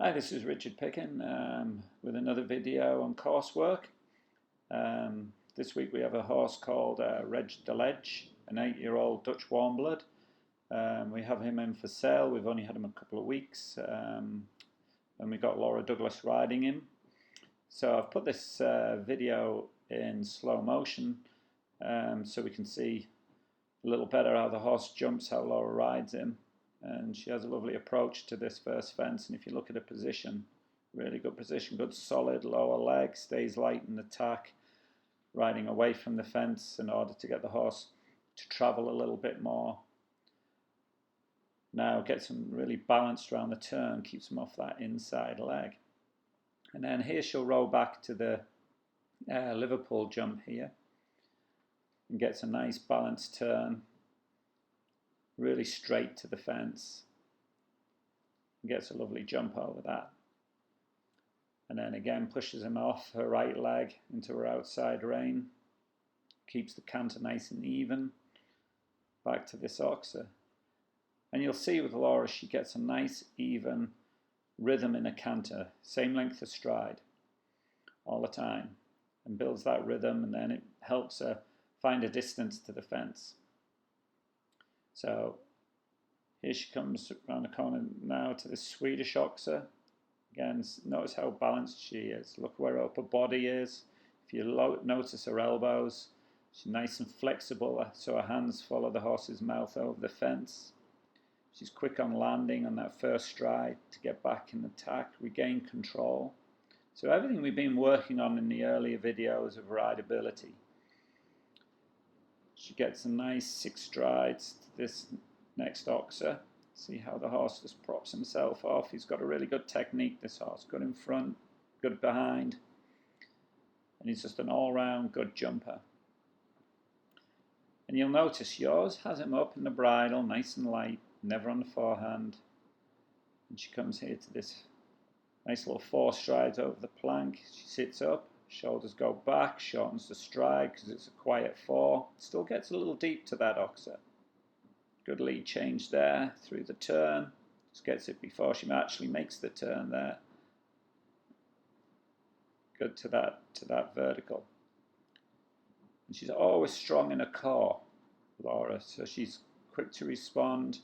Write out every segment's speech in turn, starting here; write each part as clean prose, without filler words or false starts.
Hi, this is Richard Pickin with another video on coursework. This week we have a horse called Rideability, an 8-year-old Dutch Warmblood. We have him in for sale. We've only had him a couple of weeks, and we got Laura Douglas riding him. So I've put this video in slow motion so we can see a little better how the horse jumps, how Laura rides him. And she has a lovely approach to this first fence, and if you look at her position, really good position, good solid lower leg, stays light in attack, riding away from the fence in order to get the horse to travel a little bit more. Now gets him really balanced around the turn, keeps him off that inside leg. And then here she'll roll back to the Liverpool jump here and gets a nice balanced turn, really straight to the fence, and gets a lovely jump over that. And then again pushes him off her right leg into her outside rein, keeps the canter nice and even, back to this oxer. And you'll see with Laura she gets a nice even rhythm in a canter, same length of stride all the time, and builds that rhythm, and then it helps her find a distance to the fence. So here she comes around the corner now to this Swedish oxer. Again, notice how balanced she is. Look where her upper body is. If you notice her elbows, she's nice and flexible, so her hands follow the horse's mouth over the fence. She's quick on landing on that first stride to get back in attack, regain control. So everything we've been working on in the earlier videos of rideability. She gets a nice 6 strides to this next oxer. See how the horse just props himself off. He's got a really good technique, this horse. Good in front, good behind. And he's just an all-round good jumper. And you'll notice yours has him up in the bridle, nice and light, never on the forehand. And she comes here to this nice little 4 strides over the plank. She sits up. Shoulders go back, shortens the stride because it's a quiet 4. Still gets a little deep to that oxer. Good lead change there through the turn. Just gets it before she actually makes the turn there. Good to that vertical. And she's always strong in her core, Laura. So she's quick to respond.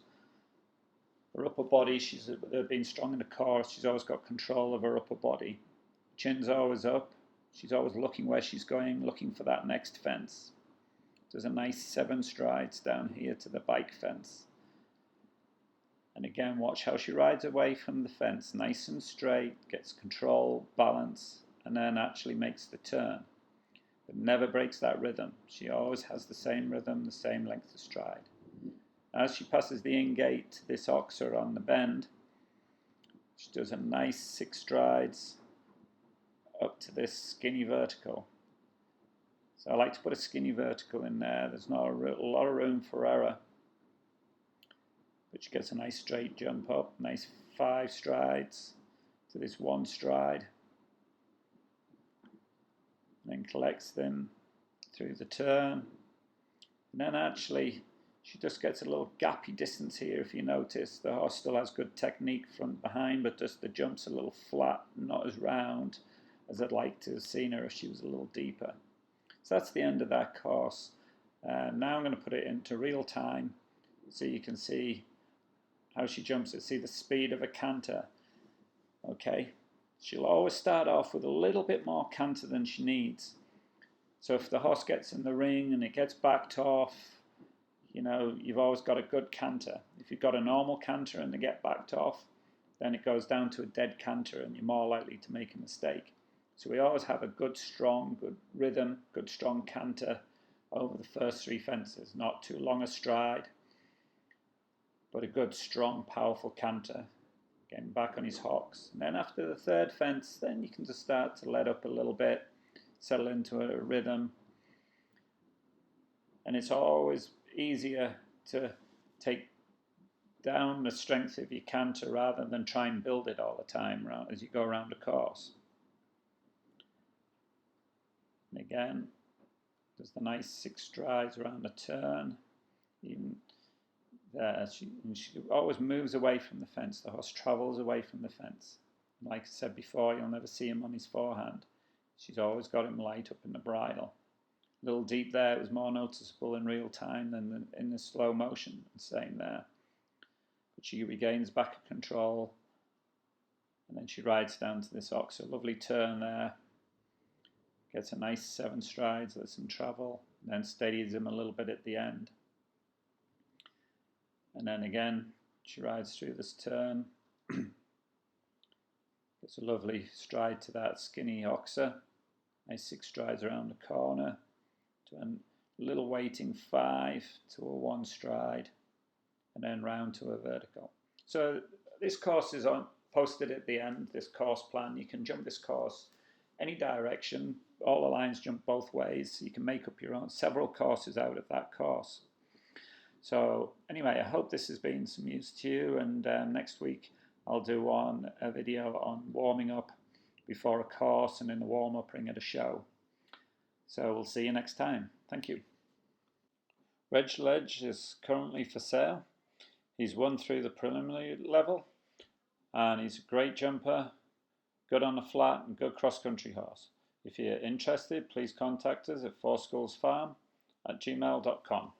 Her upper body, she's been strong in the core. She's always got control of her upper body. Chin's always up. She's always looking where she's going, looking for that next fence. There's a nice 7 strides down here to the bike fence. And again, watch how she rides away from the fence, nice and straight, gets control, balance, and then actually makes the turn. But never breaks that rhythm. She always has the same rhythm, the same length of stride. As she passes the in-gate to this oxer on the bend, she does a nice 6 strides up to this skinny vertical. So I like to put a skinny vertical in there. There's not a lot of room for error. But she gets a nice straight jump up, nice 5 strides to this 1 stride. And then collects them through the turn. And then actually she just gets a little gappy distance here. If you notice, the horse still has good technique front behind, but just the jump's a little flat, not as round as I'd like to have seen her if she was a little deeper. So that's the end of that course. Now I'm going to put it into real time so you can see how she jumps it. See the speed of a canter. Okay, she'll always start off with a little bit more canter than she needs. So if the horse gets in the ring and it gets backed off, you know, you've always got a good canter. If you've got a normal canter and they get backed off, then it goes down to a dead canter and you're more likely to make a mistake. So we always have a good strong, good rhythm, good strong canter over the first 3 fences. Not too long a stride, but a good strong powerful canter. Getting back on his hocks. And then after the 3rd fence, then you can just start to let up a little bit, settle into a rhythm. And it's always easier to take down the strength of your canter rather than try and build it all the time as you go around the course. And again, does the nice 6 strides around the turn. Even there, she always moves away from the fence. The horse travels away from the fence. Like I said before, you'll never see him on his forehand. She's always got him light up in the bridle. A little deep there, it was more noticeable in real time than in the slow motion, same there. But she regains back control, and then she rides down to this oxer. Lovely turn there. Gets a nice 7 strides, lets him travel, and then steadies him a little bit at the end. And then again, she rides through this turn. Gets a lovely stride to that skinny oxer. Nice 6 strides around the corner. To a little waiting 5 to a 1 stride. And then round to a vertical. So this course is posted at the end, this course plan. You can jump this course any direction. All the lines jump both ways. You can make up your own several courses out of that course. So anyway, I hope this has been some use to you, and next week I'll do a video on warming up before a course and in the warm-up ring at a show. So we'll see you next time. Thank you. Reg Ledge is currently for sale. He's won through the preliminary level, and he's a great jumper, good on the flat, and good cross-country horse. If you're interested, please contact us at fourskullsfarm@gmail.com.